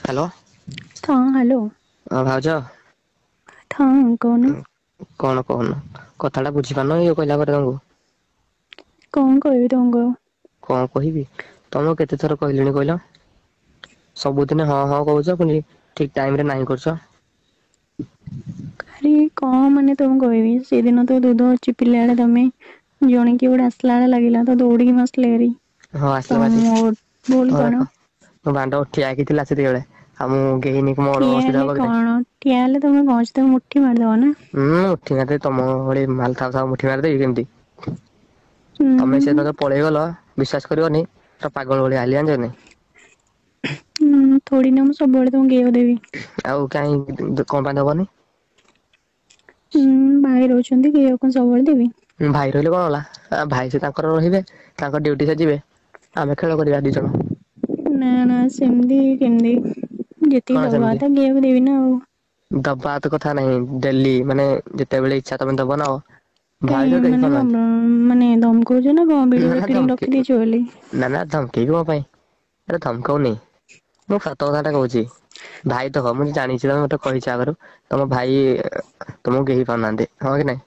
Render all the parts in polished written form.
Hello. ହଁ hello. ହଁ ଭାଉଜ। ହଁ କହୁନ। କଣ କହୁନ କଥା ଟା ବୁଝିପାରୁନ ଇଏ କହିଲା ପରେ ତମକୁ। କଣ କହିବି ତମକୁ ଆଉ। କଣ କହିବି ତମକୁ କେତେ ଥର କହିଲିଣି କହିଲ। ସବୁଦିନ ହଁ ହଁ କହୁଛ ପୁଣି ଠିକ ଟାଇମ ରେ ନାହିଁ କରୁଛ। ଆରେ କଣ ମାନେ ତମକୁ କହିବି ସେଦିନ ତ ଦୁଧ ଚିପିଲା ବେଳେ ତମେ ଜଣେ କିଏ ଗୋଟେ ଆସିଲା ଭଳିଆ ଲାଗିଲା ତ ଦୌଡ଼ିକି ମୁଁ ଆସିଲି ହାରି। ହଁ ଆସିଲ ଭାରି ଘ କଣ? ଦେଖ ମୋ ଦାଣ୍ଡ ଠିଆ ହେଇକି ଥିଲା ସେତିକିବେଳେ ଆଉ ମୁଁ ଗେଇନି ମୋର ଠିଆ ଅସୁବିଧା ହେଲେ ହବ କି ନାହିଁ। କଣ ଠିଆ ହେଲେ ତମେ କଣ ଅଛି ତମେ ମୁଠି ମାରିଦବ ନା। ହୁଁ ମୁଠି ମାରିଦେବି ତମ ଭଳି ମାଲ ଥାଉ ଥାଉ ମୁଠି ମାରିଦେବି କେମିତି। ତମେ ହୁଁ ସେଦିନ ଯୋଉ ପଳେଇଗଲ ବିଶ୍ଵାସ କରିବନି ପୁରା ପାଗଳ ଭଳିଆ ହେଲି ଜାଣିଛ କି ନାଇଁ। ଥୋଡି ନା ମୁଁ ସବୁବେଳେ ତମକୁ ଗେଇବାକୁ ଦେବି। ଆଉ କାହିଁ କଣ ପାଇଁ ଦବନି। ହୁଁ ଭାଇ ରହୁଛନ୍ତି ଗେଇବାକୁ କଣ ସବୁବେଳେ ଦେବି। ଭାଇ ରହିଲେ କଣ ହେଲା ଭାଇ ସେ ତାଙ୍କର ରହିବେ ତାଙ୍କ ଡ୍ୟୁଟି ସେ ଯିବେ। ଆମେ ଖେଳ କରିବା ଦି ଜଣ। ନା ନା ସେମିତି କେମିତି ଯେତିକି କଣ ଦବା ସେମିତି କଥା ଗେଇବାକୁ ଦେବି ନା ଆଉ। ଦବା ତ କଥା ନାହିଁ ଡେଲି ମାନେ ଯେତେବେଳେ ଇଚ୍ଛା ତମେ ଦବ ନା ଆଉ। ଭାଇ ତ କାଇଁ ଦେଇ ମାନେ ପାରୁନାହାନ୍ତି କଣ ମାନେ ଧମକଉଛ ନା କଣ ଭିଡିଓ ନା ରେକର୍ଡିଙ୍ଗ ଧମକି ରଖିଦେଇଛ ବୋଲି। ନା ନା ଧମକେଇବି କଣ ପାଇଁ ଆରେ ଧମକଉନି ମୁଁ ସତ କଥା ଟା କହୁଛି। ଭାଇ ଦେଖ ମୁଁ ଜାଣିଛି ତମେ ମତେ କହିଛ ଆଗରୁ ତମ ଭାଇ ତମକୁ ଗେହି ପାରୁନାହାନ୍ତି ହଁ କି ନାଇଁ।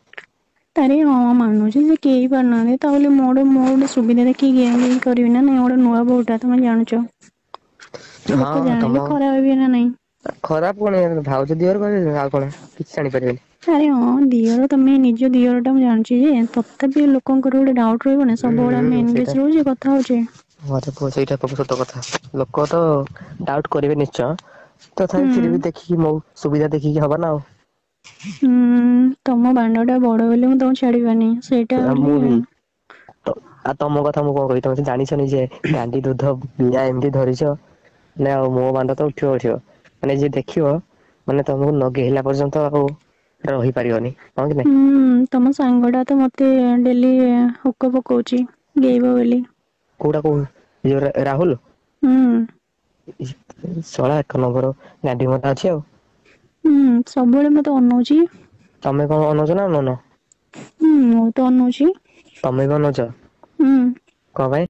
ଆରେ ହଁ ମାନୁଛି ସେ ଗେଇ ପାରୁନାହାନ୍ତି ତା ବୋଲି ମୋର ଗୋଟେ ସୁବିଧା ଦେଖିକି ଗେଁ ଗେଁ କରିବି ନା ନାଇଁ ଗୋଟେ ନୂଆ ବୋହୂ ଟା ତମେ ଜାଣିଛ। ହଁ ଲୋକ ତମ ଜାଣିଲେ ଖରାପ ଭାବିବେ ନା ନାଇଁ। ଖରାପ କଣ ଭାଉଜ ଦିଅର କହିବେ ଆଉ କଣ କିଛି ଜାଣିପାରିବେନି। ଆରେ ହଁ ଦିଅର ତମେ ନିଜ ଦିଅର ଟା ମୁଁ ଜାଣିଛି ଯେ ତଥାପି ଲୋକଙ୍କର ଗୋଟେ ଡାଉଟ୍ ରହିବ ନା ସବୁବେଳେ ଆମେ ସେଇଟା ଏନଗେଜ ରହୁଛେ କଥା ହଉଛେ। ମତେ କୁହ ସେଇଟା ସବୁ ସତ କଥା ଲୋକ ତ ଡାଉଟ କରିବେ ନିଶ୍ଚୟ। ହୁଁ ତଥାପି ଫିର ବି ଦେଖିକି ମୋ ସୁବିଧା ଦେଖିକି ହବ ନା ଆଉ। ହୁଁ ତମ ଦାଣ୍ଡ ଟା ବଡ ବୋଲି ମୁଁ ତମକୁ ଛାଡିବାନି। ସେଇଟା ଆଉ ବୋଲି ମୁଁ ବି ଆଉ ତମ କଥା ମୁଁ କଣ କହିବି ତମେ ତ ଜାଣିଛ ନିଜେ ଗାଣ୍ଡି ଦୁଧ ପିଆ ଏମିତି ଧରିଛ। ନାଇଁ ଆଉ ମୋ ବାଣ୍ଡ ତ ଉଠିବ ଉଠିବ ମାନେ ଯିଏ ଦେଖିବ ମାନେ ତମକୁ ନଗେଇଲା ପର୍ଯ୍ୟନ୍ତ ଆଉ ରହିପାରିବନି ହଁ କି ନାଇଁ। ହୁଁ ତମ ସାଙ୍ଗ ଟା ତ ମତେ ଡେଲି ହୁକ ପକଉଛି ଗେଇବ ବୋଲି। କୋଉଟା କହୁ ଏ ଯୋଉ ରାହୁଲ। ହୁଁ ଶଳା ଏକ ନମ୍ବର ଗାଣ୍ଡି ମତା ଅଛି ଆଉ। ହୁଁ ସବୁବେଳେ ମତେ ଅନଉଛି। ତମେ କଣ ଅନଉଛ ନା ଅନଉନ? ହୁଁ ମୁଁ ତ ଅନଉଛି। ତମେ ବି ଅନଉଛ ହୁଁ କଣ ପାଇଁ?